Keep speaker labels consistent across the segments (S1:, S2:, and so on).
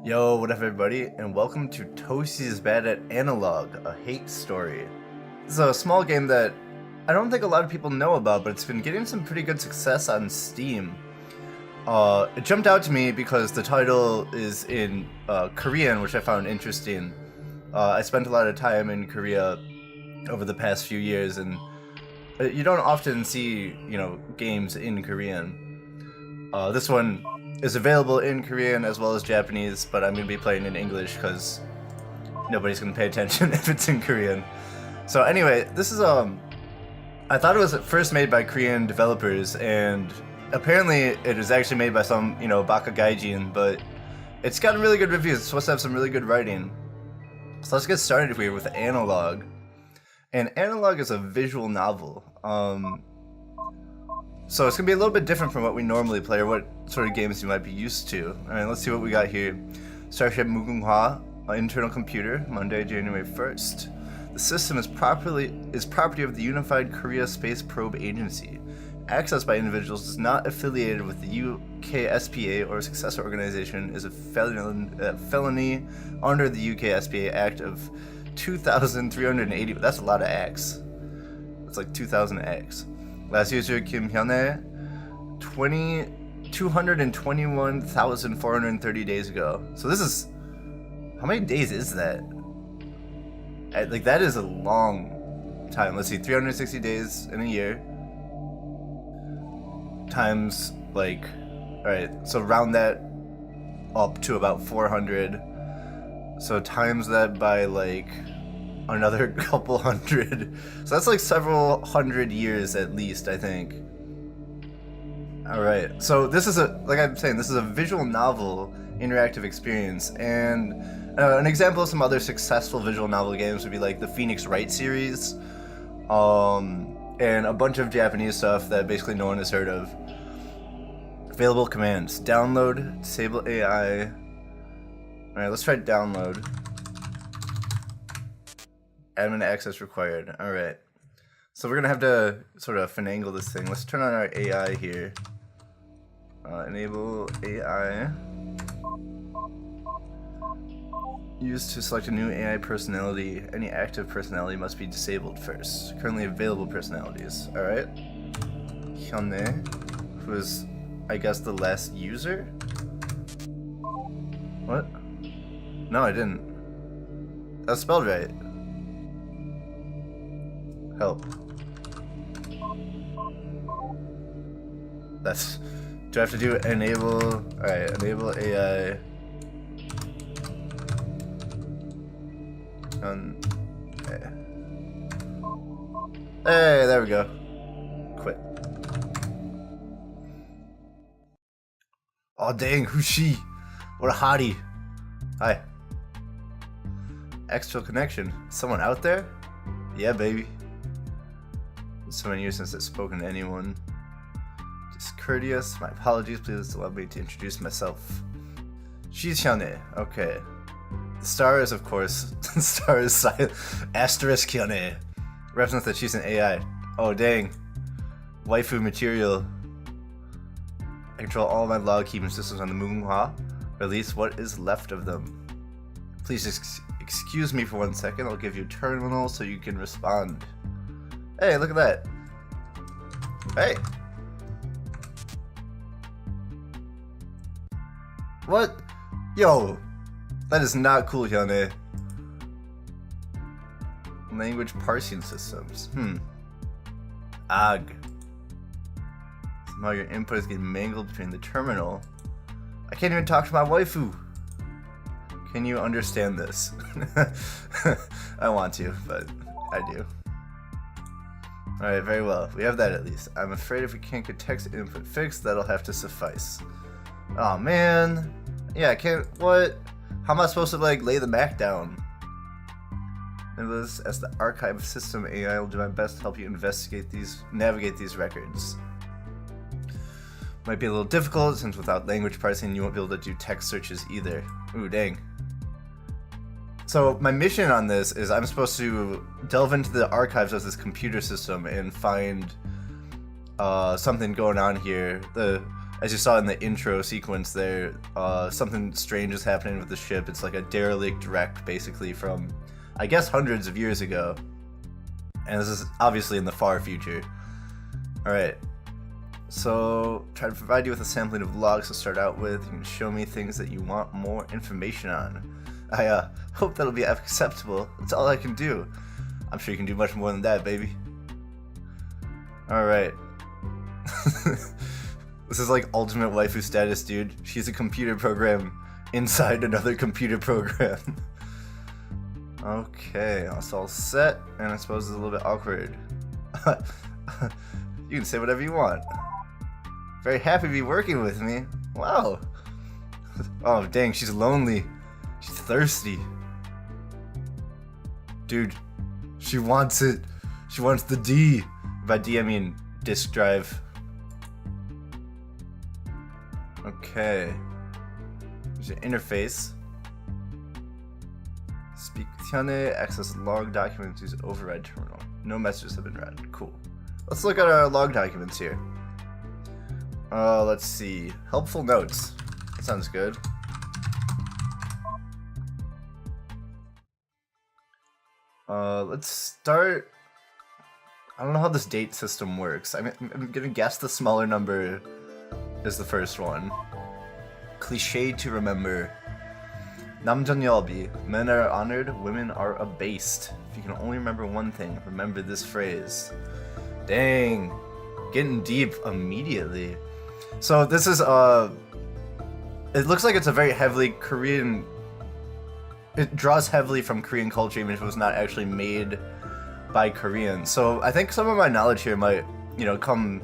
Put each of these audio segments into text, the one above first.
S1: Yo, what up everybody, and welcome to Toasty is Bad at Analogue, a hate story. This is a small game that I don't think a lot of people know about, but it's been getting some pretty good success on Steam. It jumped out to me because the title is in Korean, which I found interesting. I spent a lot of time in Korea over the past few years, and you don't often see, games in Korean. This one is available in Korean as well as Japanese, but I'm going to be playing in English because nobody's going to pay attention if it's in Korean. So anyway, this is I thought it was first made by Korean developers, and apparently it was actually made by some, Baka Gaijin, but it's gotten really good reviews. It's supposed to have some really good writing. So let's get started here with Analogue. And Analogue is a visual novel. So it's going to be a little bit different from what we normally play or what sort of games you might be used to. Alright, let's see what we got here. Starship Mugunghwa, internal computer, Monday, January 1st. The system is property of the Unified Korea Space Probe Agency. Accessed by individuals is not affiliated with the UKSPA or successor organization is a felony under the UKSPA Act of 2,380. That's a lot of acts. That's like 2,000 acts. Last user Kim Hyun-ae, 221,430 days ago. So this is, how many days is that? Like that is a long time. Let's see, 360 days in a year times like, all right, so round that up to about 400. So times that by like another couple hundred. So that's like several hundred years at least, I think. Alright, so this is like I'm saying, this is a visual novel interactive experience, and an example of some other successful visual novel games would be like the Phoenix Wright series, and a bunch of Japanese stuff that basically no one has heard of. Available commands: download, disable AI. Alright, let's try download. Admin access required. Alright. So we're gonna have to sort of finagle this thing. Let's turn on our AI here. Enable AI. Used to select a new AI personality. Any active personality must be disabled first. Currently available personalities. Alright. Hyun-ae, who is, I guess, the last user? What? No, I didn't. That's spelled right. Help. That's... Do I have to do enable... Alright, enable AI. Hey, there we go. Quit. Oh dang, who's she? What a hottie. Hi. Extra connection. Someone out there? Yeah, baby. It's so many years since I've spoken to anyone. Discourteous. My apologies. Please allow me to introduce myself. She's Hyun-ae. Okay. The star is, of course, the star is silent. Asterisk Hyun-ae. Represents that she's an AI. Oh, dang. Waifu material. I control all of my log keeping systems on the Mugunghwa, or at least what is left of them. Please excuse me for 1 second. I'll give you a terminal so you can respond. Hey, look at that. Hey. What? Yo. That is not cool, Hyun-ae. Language parsing systems. Ag. Somehow your input is getting mangled between the terminal. I can't even talk to my waifu. Can you understand this? I want to, but I do. Alright, very well. We have that at least. I'm afraid if we can't get text input fixed, that'll have to suffice. Oh man. Yeah, I can't. What? How am I supposed to like lay the Mac down? As the archive system AI, will do my best to help you navigate these records. Might be a little difficult since without language parsing you won't be able to do text searches either. Ooh, dang. So my mission on this is I'm supposed to delve into the archives of this computer system and find something going on here. as you saw in the intro sequence there, something strange is happening with the ship. It's like a derelict wreck, basically, from, I guess, hundreds of years ago. And this is obviously in the far future. Alright. So, try to provide you with a sampling of logs to start out with. You can show me things that you want more information on. I hope that'll be acceptable. That's all I can do. I'm sure you can do much more than that, baby. Alright. This is like ultimate waifu status, dude. She's a computer program inside another computer program. Okay, that's all set, and I suppose it's a little bit awkward. You can say whatever you want. Very happy to be working with me. Wow. Oh, dang, she's lonely. She's thirsty. Dude, she wants it. She wants the D. By D, I mean disk drive. Okay. There's an interface. Speak with hyun-ae, access log documents, use override terminal. No messages have been read. Cool. Let's look at our log documents here. Let's see. Helpful notes. That sounds good. Let's start. I don't know how this date system works. I'm gonna guess the smaller number is the first one. Cliche to remember. 남전여비. Men are honored, women are abased. If you can only remember one thing, remember this phrase. Dang. Getting deep immediately. So this is, it looks like it's a very heavily Korean, it draws heavily from Korean culture even if it was not actually made by Koreans. So I think some of my knowledge here might, you know, come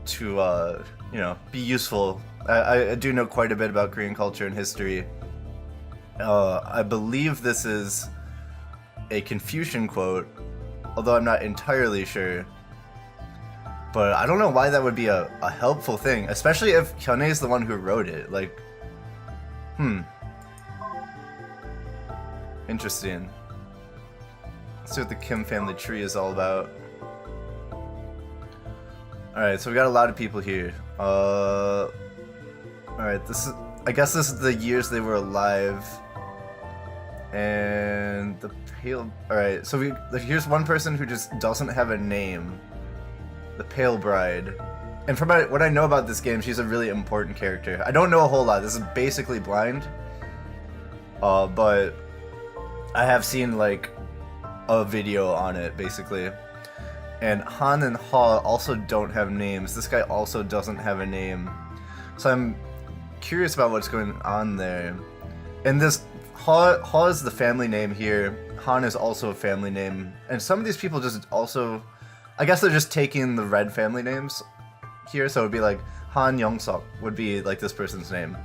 S1: to, you know, be useful. I do know quite a bit about Korean culture and history. I believe this is a Confucian quote, although I'm not entirely sure. But I don't know why that would be a helpful thing, especially if Hyun-ae is the one who wrote it. Like, interesting. Let's see what the Kim family tree is all about. Alright, so we got a lot of people here. Alright, this is, I guess this is the years they were alive. And the pale, alright, so here's one person who just doesn't have a name. The Pale Bride. And from what I know about this game, she's a really important character. I don't know a whole lot. This is basically blind. But I have seen like a video on it, basically. And Han and Ha also don't have names. This guy also doesn't have a name. So I'm curious about what's going on there. And this Ha is the family name here. Han is also a family name. And some of these people just also, I guess they're just taking the red family names here, so it would be like Han Young-seok would be like this person's name.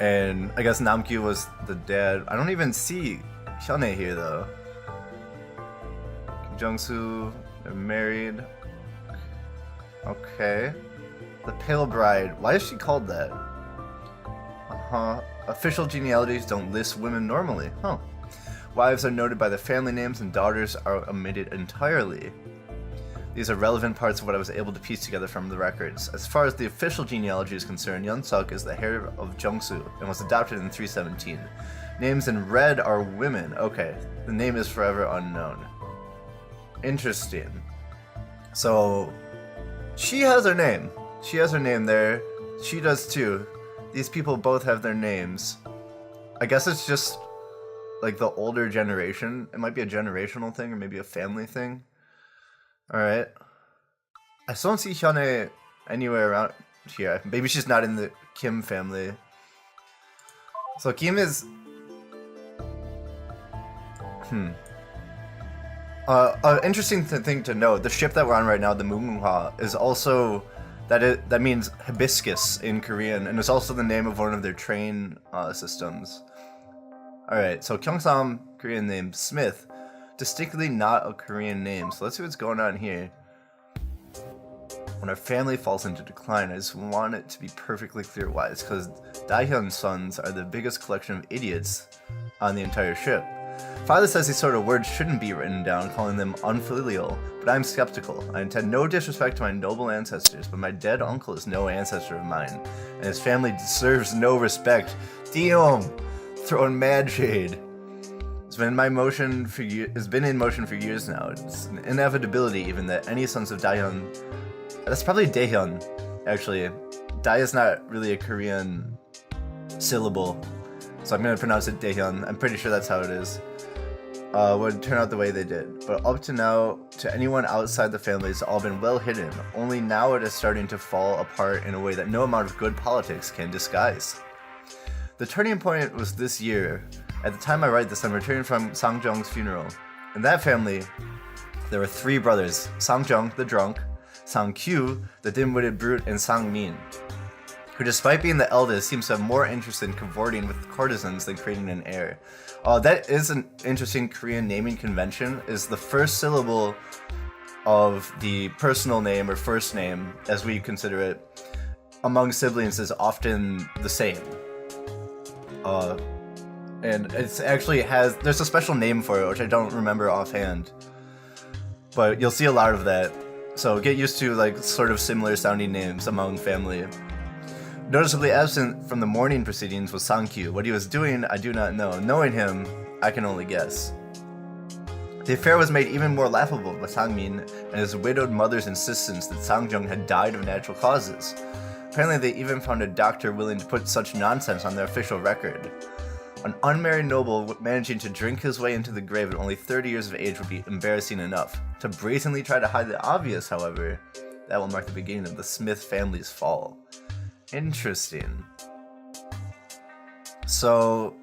S1: And I guess Namkyu was the dad. I don't even see Hyun-ae here though. Kim Jung-soo, they're married. Okay. The Pale Bride. Why is she called that? Official genealogies don't list women normally. Huh. Wives are noted by their family names and daughters are omitted entirely. These are relevant parts of what I was able to piece together from the records. As far as the official genealogy is concerned, Young-seok is the heir of Jung-soo and was adopted in 317. Names in red are women. Okay, the name is forever unknown. Interesting. So, she has her name. She has her name there. She does too. These people both have their names. I guess it's just like the older generation. It might be a generational thing or maybe a family thing. Alright. I still don't see Hyun-ae anywhere around here. Maybe she's not in the Kim family. So Kim is... An interesting thing to note, the ship that we're on right now, the Mumunghwa, is also... That means hibiscus in Korean, and it's also the name of one of their train systems. Alright, so Kyongsam, Korean name, Smith, distinctly not a Korean name, so let's see what's going on here. When our family falls into decline, I just want it to be perfectly clear why. It's because Daehyun's sons are the biggest collection of idiots on the entire ship. Father says these sort of words shouldn't be written down, calling them unfilial, but I'm skeptical. I intend no disrespect to my noble ancestors, but my dead uncle is no ancestor of mine, and his family deserves no respect. Damn! Throwing mad shade. It's been in motion for years now. It's an inevitability even that any sons of Daehyun... That's probably Daehyun, actually. Dae is not really a Korean syllable, so I'm gonna pronounce it Daehyun. I'm pretty sure that's how it is. Would turn out the way they did. But up to now, to anyone outside the family, it's all been well hidden. Only now it is starting to fall apart in a way that no amount of good politics can disguise. The turning point was this year. At the time I write this, I'm returning from Sang-jung's funeral. In that family, there were 3 brothers, Sang-jung, the drunk, Sang-kyu, the dim-witted brute, and Sang-min, who despite being the eldest seems to have more interest in cavorting with courtesans than creating an heir. That is an interesting Korean naming convention, is the first syllable of the personal name or first name, as we consider it, among siblings is often the same. And it's actually there's a special name for it, which I don't remember offhand. But you'll see a lot of that. So get used to like sort of similar sounding names among family. Noticeably absent from the mourning proceedings was Sang-kyu. What he was doing, I do not know. Knowing him, I can only guess. The affair was made even more laughable by Sang-min and his widowed mother's insistence that Sang-jung had died of natural causes. Apparently they even found a doctor willing to put such nonsense on their official record. An unmarried noble managing to drink his way into the grave at only 30 years of age would be embarrassing enough. To brazenly try to hide the obvious, however, that will mark the beginning of the Smith family's fall. Interesting. So,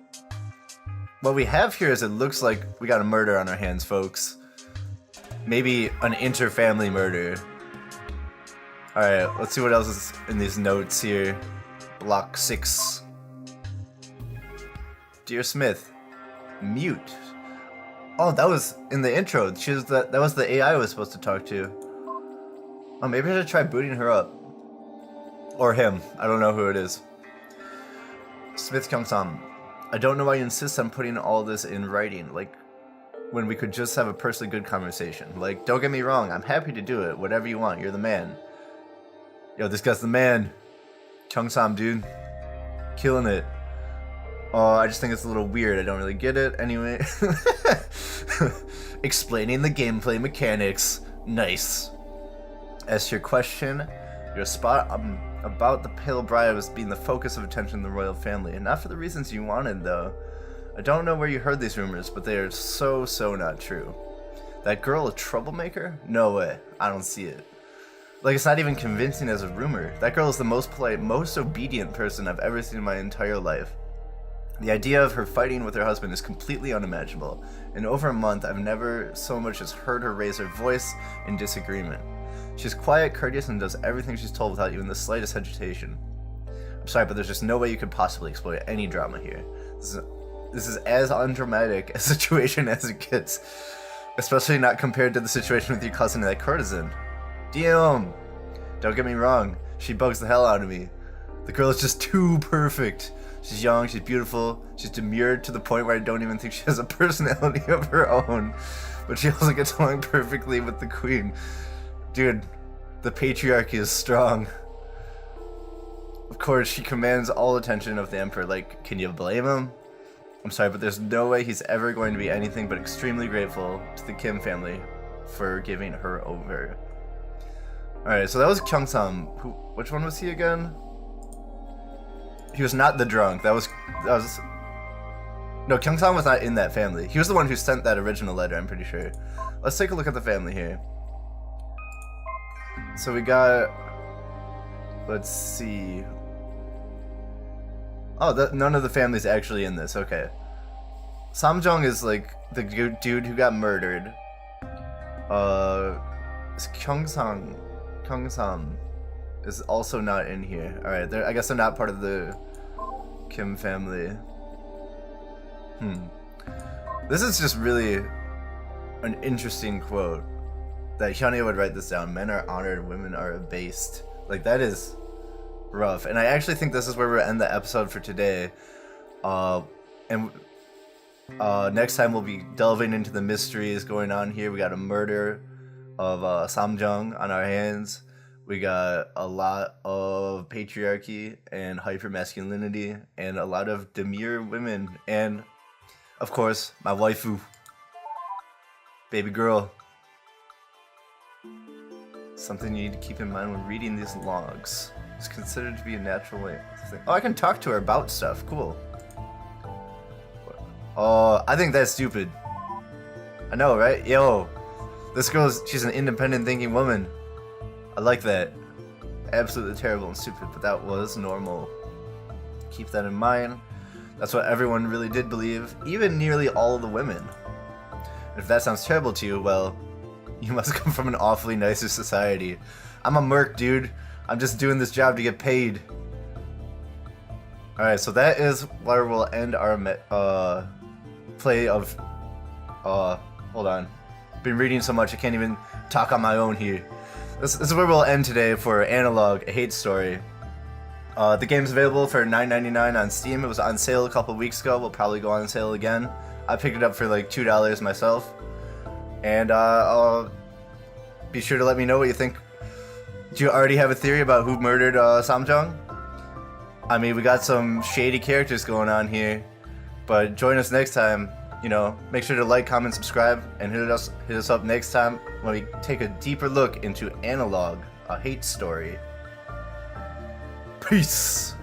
S1: what we have here is it looks like we got a murder on our hands, folks. Maybe an inter-family murder. Alright, let's see what else is in these notes here. Block 6. Dear Smith, mute. Oh, that was in the intro. That was the AI I was supposed to talk to. Oh, maybe I should try booting her up. Or him. I don't know who it is. Smith Kyung-sam, I don't know why you insist on putting all this in writing, like when we could just have a personally good conversation. Like, don't get me wrong, I'm happy to do it. Whatever you want, you're the man. Yo, this guy's the man. Kyung-sam, dude. Killing it. Oh, I just think it's a little weird. I don't really get it. Anyway. Explaining the gameplay mechanics. Nice. As to your question, you're spot about the pale bride was being the focus of attention in the royal family, and not for the reasons you wanted, though. I don't know where you heard these rumors, but they are so not true. That girl a troublemaker? No way. I don't see it. Like, it's not even convincing as a rumor. That girl is the most polite, most obedient person I've ever seen in my entire life. The idea of her fighting with her husband is completely unimaginable. In over a month, I've never so much as heard her raise her voice in disagreement. She's quiet, courteous, and does everything she's told without even the slightest hesitation. I'm sorry, but there's just no way you could possibly exploit any drama here. This is as undramatic a situation as it gets. Especially not compared to the situation with your cousin and that courtesan. Damn! Don't get me wrong, she bugs the hell out of me. The girl is just too perfect. She's young, she's beautiful, she's demure to the point where I don't even think she has a personality of her own. But she also gets along perfectly with the queen. Dude, the patriarchy is strong. Of course, she commands all attention of the emperor. Like, can you blame him? I'm sorry, but there's no way he's ever going to be anything but extremely grateful to the Kim family for giving her over. Alright, so that was Kyung-sam. Which one was he again? He was not the drunk. That was no, Kyung-sam was not in that family. He was the one who sent that original letter, I'm pretty sure. Let's take a look at the family here. So we got, let's see. Oh, none of the family's actually in this. Okay. Samjung is like the dude who got murdered. Kyung-sam is also not in here. Alright, I guess they're not part of the Kim family. This is just really an interesting quote. That hyun-ae would write this down. Men are honored, women are abased. Like, that is rough. And I actually think this is where we'll end the episode for today. And Next time we'll be delving into the mysteries going on here. We got a murder of Samjung on our hands. We got a lot of patriarchy and hypermasculinity and a lot of demure women. And, of course, my waifu. Baby girl. Something you need to keep in mind when reading these logs. It's considered to be a natural way to think. Oh, I can talk to her about stuff. Cool. Oh, I think that's stupid. I know, right? Yo, this she's an independent thinking woman. I like that. Absolutely terrible and stupid, but that was normal. Keep that in mind. That's what everyone really did believe, even nearly all of the women. And if that sounds terrible to you, well, you must come from an awfully nicer society. I'm a merc, dude. I'm just doing this job to get paid. Alright, so that is where we'll end our play of... hold on. Been reading so much I can't even talk on my own here. This is where we'll end today for Analogue, a hate story. The game's available for $9.99 on Steam. It was on sale a couple weeks ago. We'll probably go on sale again. I picked it up for like $2 myself. And be sure to let me know what you think. Do you already have a theory about who murdered Samjung? I mean, we got some shady characters going on here. But join us next time. You know, make sure to like, comment, subscribe, and hit us up next time when we take a deeper look into Analogue, a hate story. Peace!